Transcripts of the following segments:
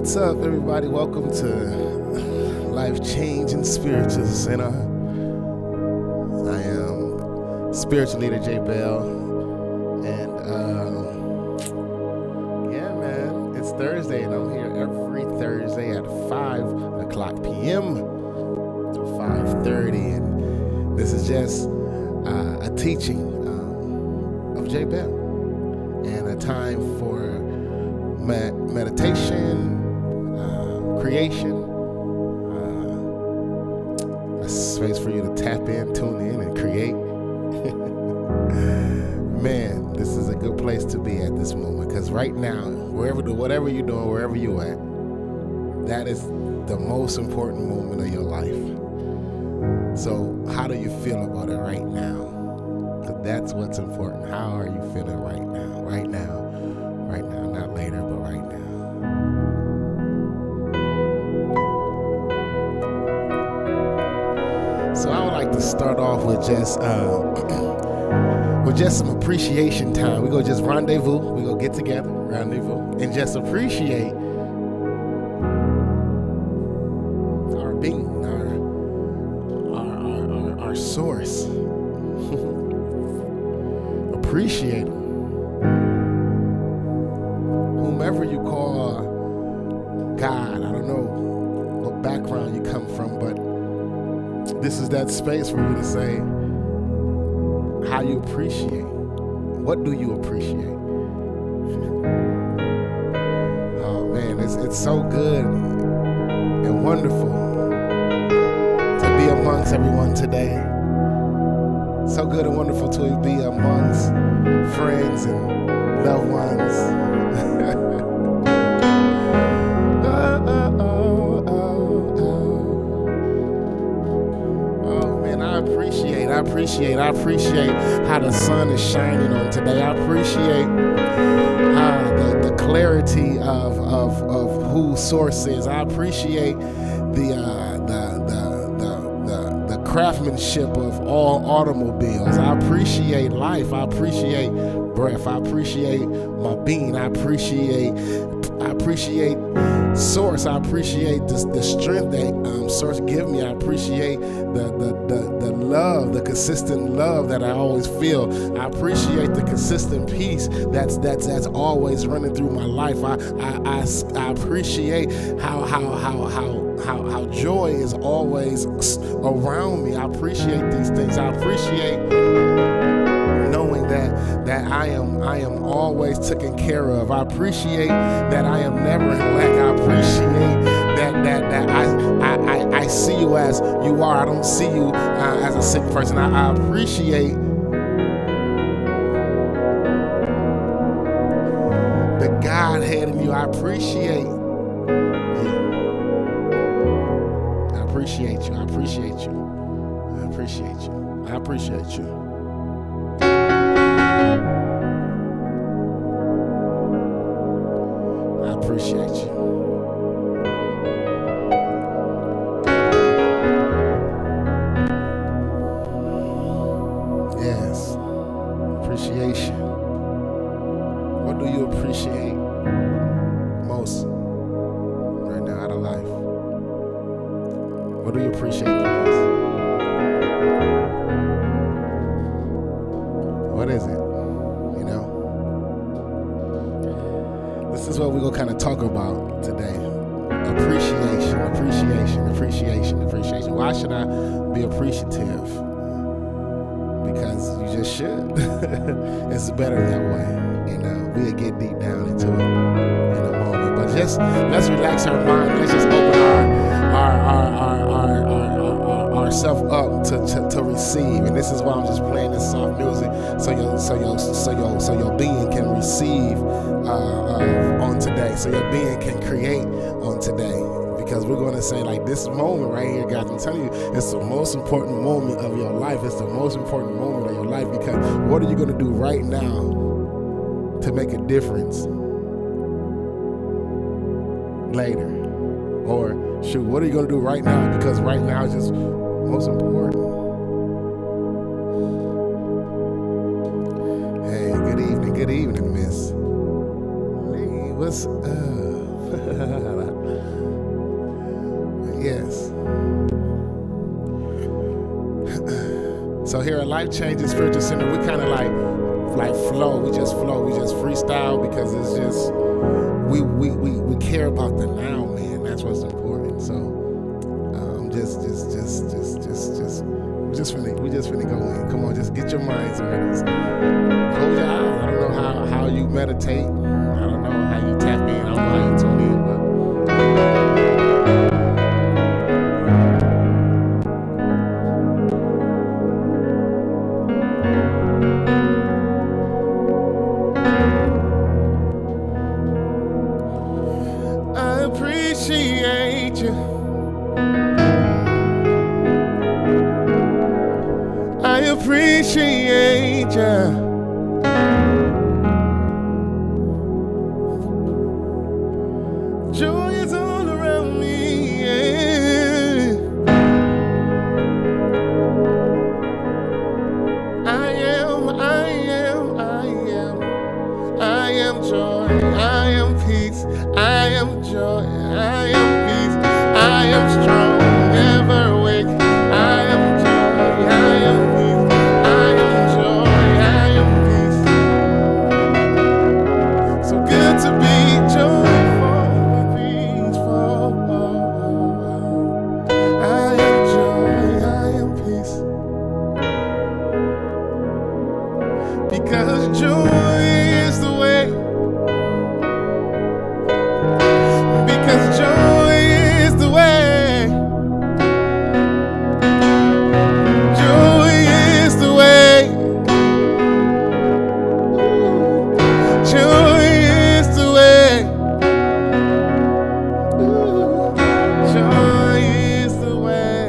What's up, everybody? Welcome to Life Changing Spiritual Center. I am spiritual leader J Bell, and yeah, man, it's Thursday, and I'm here every Thursday at 5:00 p.m. to 5:30, and this is just a teaching of J Bell and a time for meditation, creation, a space for you to tap in, tune in, and create. Man, this is a good place to be at this moment, because right now, whatever you're doing, wherever you're at, that is the most important moment of your life. So how do you feel about it right now? Because that's what's important. How are you feeling right now? Right now, not later, but right now. So I would like to start off with just some appreciation time. We go just rendezvous. We go get together, and just appreciate our being, our source. Appreciate Him. Whomever you call God, I don't know what background you come from, but this is that space for you to say how you appreciate. What do you appreciate? Oh man, it's so good and wonderful to be amongst everyone today. So good and wonderful to be amongst friends and loved ones. I appreciate how the sun is shining on today. I appreciate the clarity of who Source is. I appreciate the craftsmanship of all automobiles. I appreciate life. I appreciate breath. I appreciate my being. I appreciate Source. I appreciate the strength that Source give me. I appreciate the love, the consistent love that I always feel. I appreciate the consistent peace that's always running through my life. I appreciate how joy is always around me. I appreciate these things. I appreciate knowing that I am always taken care of. I appreciate that I am never in lack. I appreciate that I see you as you are. I don't see you as a sick person. I appreciate the Godhead in you. I appreciate you. I appreciate you. I appreciate you. I appreciate you. I appreciate you. I appreciate you. Yes, appreciation. What do you appreciate most right now out of life? What do you appreciate the most? What is it? This is what we're going to kind of talk about today. Appreciation. Why should I be appreciative? Because you just should. It's better that way. We'll get deep down into it in a moment. But let's relax our mind. Let's just open ourselves up to receive. And this is why I'm just playing this soft music, so your being can receive on today, so your being can create on today. Because we're going to say, like, this moment right here, guys, I'm telling you, it's the most important moment of your life. It's the most important moment of your life, because what are you going to do right now to make a difference later? Or shoot, what are you going to do right now? Because right now is just most important. Hey, good evening, miss. Hey, what's up? So here at Life Changing Spiritual Center, we kind of like flow. We just flow. We just freestyle because it's just we care about the now, man. That's what's important. So we just finna go in. Come on, just get your minds ready. Close your eyes. I don't know how you meditate. I don't know how you tap in. I don't know how you tune in, but. I appreciate you. I appreciate you. Joy is all around me. Yeah. I am joy. I am peace. I am joy. I am peace. I am strong. Never awake. I am joy. I am peace. I am joy. I am peace. So good to be joyful and peaceful. I am joy. I am peace. Because joy is the way. Because joy is the way. Joy is the way. Joy is the way. Joy is the way.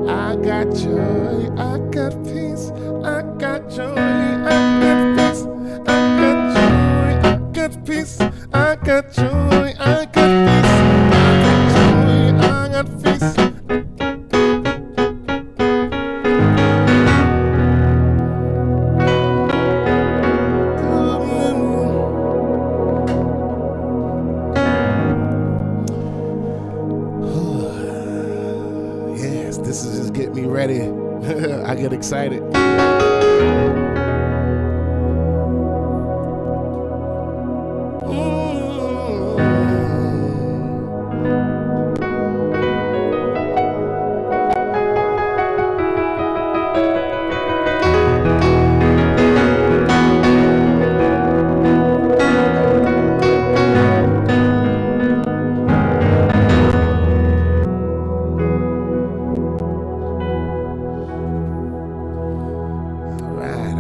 I got joy, I got peace, I got joy, I got peace, I got peace, I got joy, I got peace, I got peace. Yes, this is just getting me ready. I get excited.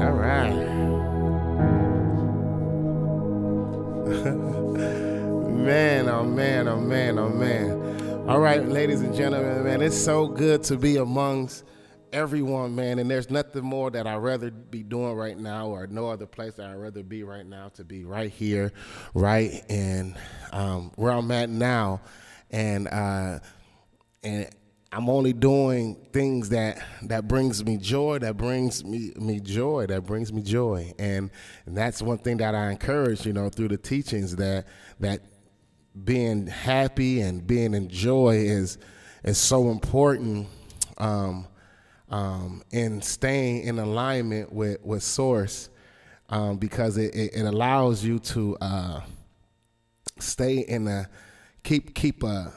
All right. Man, oh man, oh man, oh man. All right, ladies and gentlemen, man, it's so good to be amongst everyone, man, and there's nothing more that I'd rather be doing right now, or no other place that I'd rather be right now, to be right here, right in where I'm at now, and I'm only doing things that brings me joy, that brings me joy, that brings me joy, and that's one thing that I encourage, through the teachings, that being happy and being in joy is so important, in staying in alignment with Source, because it allows you to stay in keep a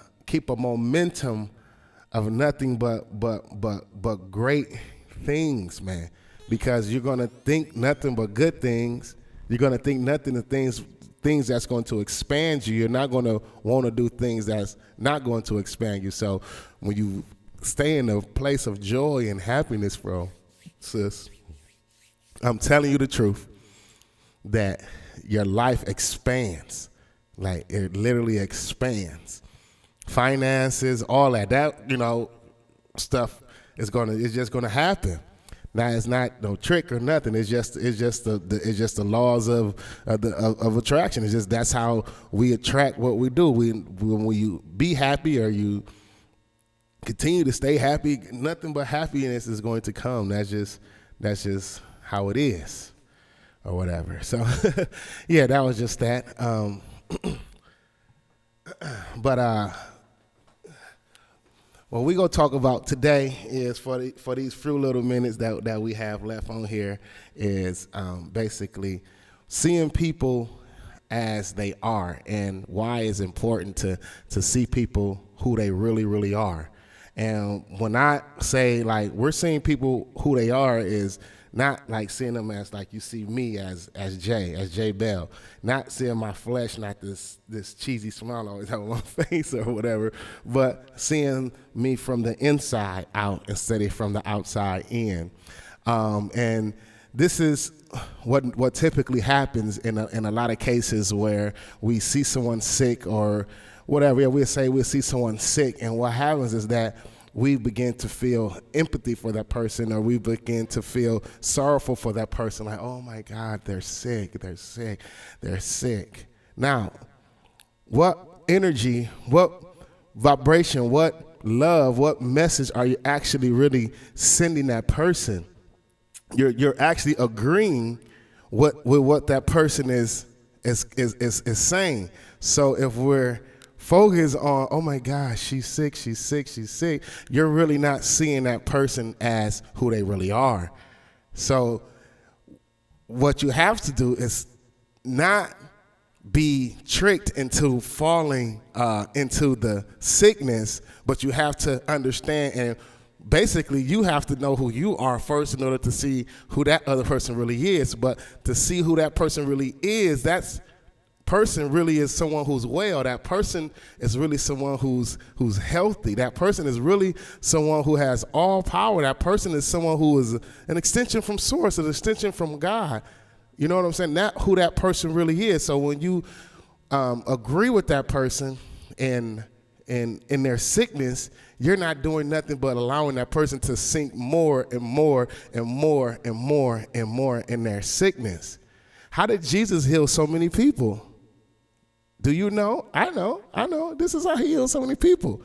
momentum of nothing but great things, man. Because you're gonna think nothing but good things. You're gonna think nothing of things that's going to expand you. You're not gonna want to do things that's not going to expand you. So when you stay in a place of joy and happiness, bro, sis, I'm telling you the truth, that your life expands. Like, it literally expands. Finances, all that stuff it's just gonna happen. Now, it's not no trick or nothing. It's just the laws of attraction. It's just, that's how we attract what we do. When you be happy, or you continue to stay happy, nothing but happiness is going to come. That's just how it is, or whatever. So yeah, that was just that. But what we gonna talk about today is for these few little minutes that we have left on here is basically seeing people as they are and why it's important to see people who they really, really are. And when I say like we're seeing people who they are is not like seeing them as like you see me as Jay Bell, not seeing my flesh, not this cheesy smile always on my face or whatever, but seeing me from the inside out instead of from the outside in. And this is what typically happens in a lot of cases where we see someone sick or whatever. We'll see someone sick, and what happens is that we begin to feel empathy for that person, or we begin to feel sorrowful for that person. Like, oh my God, they're sick. Now, what energy, what vibration, what love, what message are you actually really sending that person? You're actually agreeing with what that person is saying. So if we're focused on, oh my gosh, she's sick, you're really not seeing that person as who they really are. So what you have to do is not be tricked into falling into the sickness, but you have to understand, and basically you have to know who you are first in order to see who that other person really is. But to see who that person really is, that's person really is someone who's well. That person is really someone who's healthy. That person is really someone who has all power. That person is someone who is an extension from source, an extension from God. You know what I'm saying? That's who that person really is. So when you agree with that person in their sickness, you're not doing nothing but allowing that person to sink more and more and more and more and more in their sickness. How did Jesus heal so many people? Do you know? I know. This is how he healed so many people.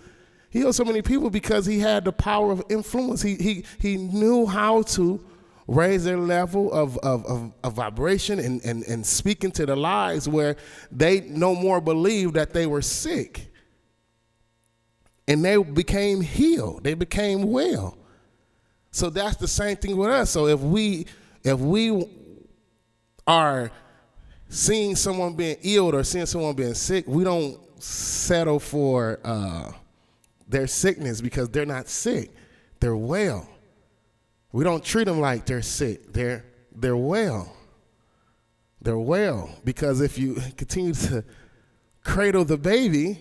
He healed so many people because he had the power of influence. He knew how to raise their level of vibration and speak into their lives where they no more believed that they were sick. And they became healed. They became well. So that's the same thing with us. So if we are seeing someone being ill or seeing someone being sick, we don't settle for their sickness because they're not sick. They're well. We don't treat them like they're sick. They're well. They're well because if you continue to cradle the baby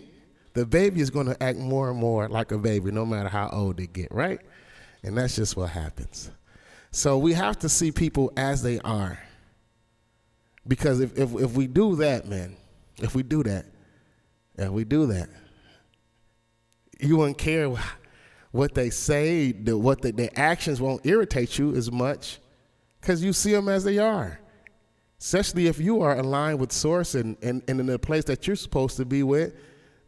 is going to act more and more like a baby no matter how old they get, right? And that's just what happens. So we have to see people as they are. Because if we do that, man, if we do that, you won't care what they say, their actions won't irritate you as much because you see them as they are. Especially if you are aligned with Source and in the place that you're supposed to be with,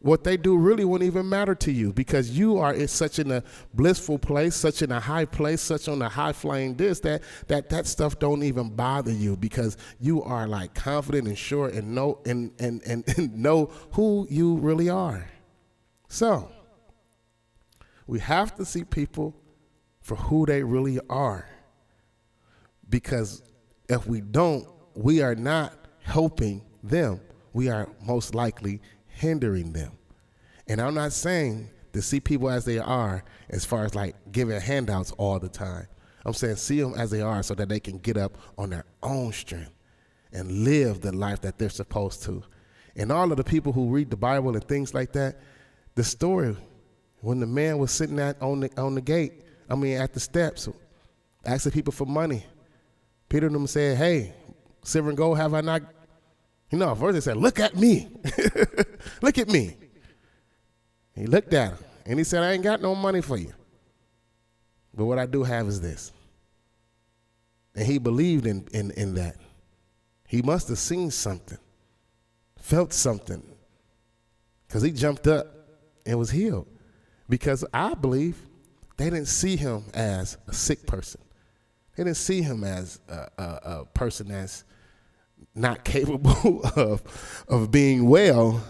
what they do really won't even matter to you because you are in such in a blissful place, such in a high place, such on a high flying disc that stuff don't even bother you because you are like confident and sure and know and know who you really are. So we have to see people for who they really are because if we don't, we are not helping them. We are most likely hindering them. And I'm not saying to see people as they are as far as like giving handouts all the time. I'm saying see them as they are so that they can get up on their own strength and live the life that they're supposed to. And all of the people who read the Bible and things like that, the story when the man was sitting on the gate, at the steps, asking people for money. Peter and them said, hey, silver and gold have I not. First they said, look at me. Look at me. He looked at him, and he said, I ain't got no money for you. But what I do have is this. And he believed in that. He must have seen something, felt something, because he jumped up and was healed. Because I believe they didn't see him as a sick person. They didn't see him as a person that's not capable of being well.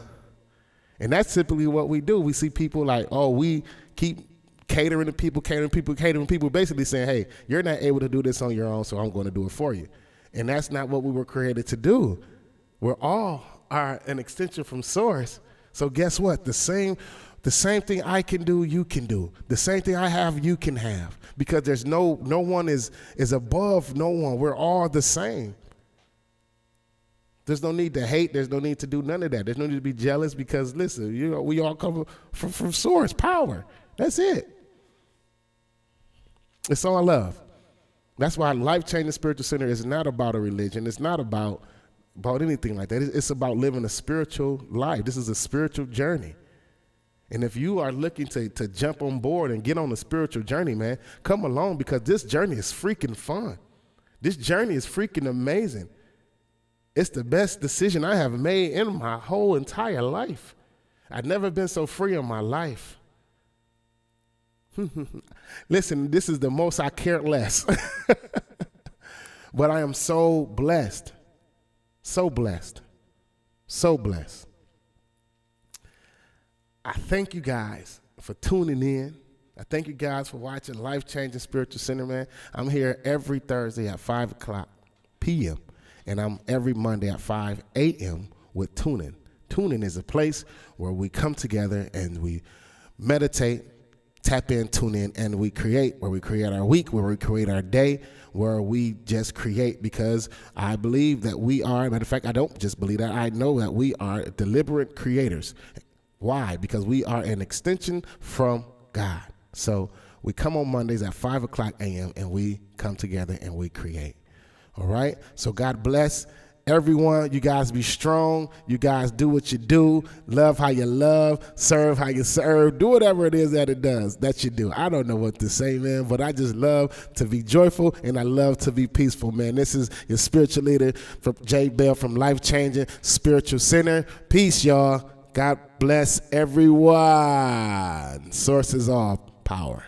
And that's typically what we do. We see people like, oh, we keep catering people, basically saying, hey, you're not able to do this on your own, so I'm going to do it for you. And that's not what we were created to do. We're all are an extension from Source. So guess what? The same thing I can do, you can do. The same thing I have, you can have. Because there's no one is above no one. We're all the same. There's no need to hate. There's no need to do none of that. There's no need to be jealous because, listen, we all come from Source, power. That's it. It's all love. That's why Life Changing Spiritual Center is not about a religion. It's not about anything like that. It's about living a spiritual life. This is a spiritual journey. And if you are looking to jump on board and get on a spiritual journey, man, come along because this journey is freaking fun. This journey is freaking amazing. It's the best decision I have made in my whole entire life. I've never been so free in my life. Listen, this is the most I cared less. But I am so blessed. So blessed. So blessed. I thank you guys for tuning in. I thank you guys for watching Life Changing Spiritual Center, man. I'm here every Thursday at 5 o'clock p.m. And I'm every Monday at 5 a.m. with Tuning. Tuning is a place where we come together and we meditate, tap in, tune in, and we create, where we create our week, where we create our day, where we just create, because I believe that we are, matter of fact, I don't just believe that, I know that we are deliberate creators. Why? Because we are an extension from God. So we come on Mondays at 5 o'clock a.m. and we come together and we create. All right? So God bless everyone. You guys be strong. You guys do what you do. Love how you love. Serve how you serve. Do whatever it is that you do. I don't know what to say, man, but I just love to be joyful and I love to be peaceful, man. This is your spiritual leader from Jay Bell from Life Changing Spiritual Center. Peace, y'all. God bless everyone. Source is all power.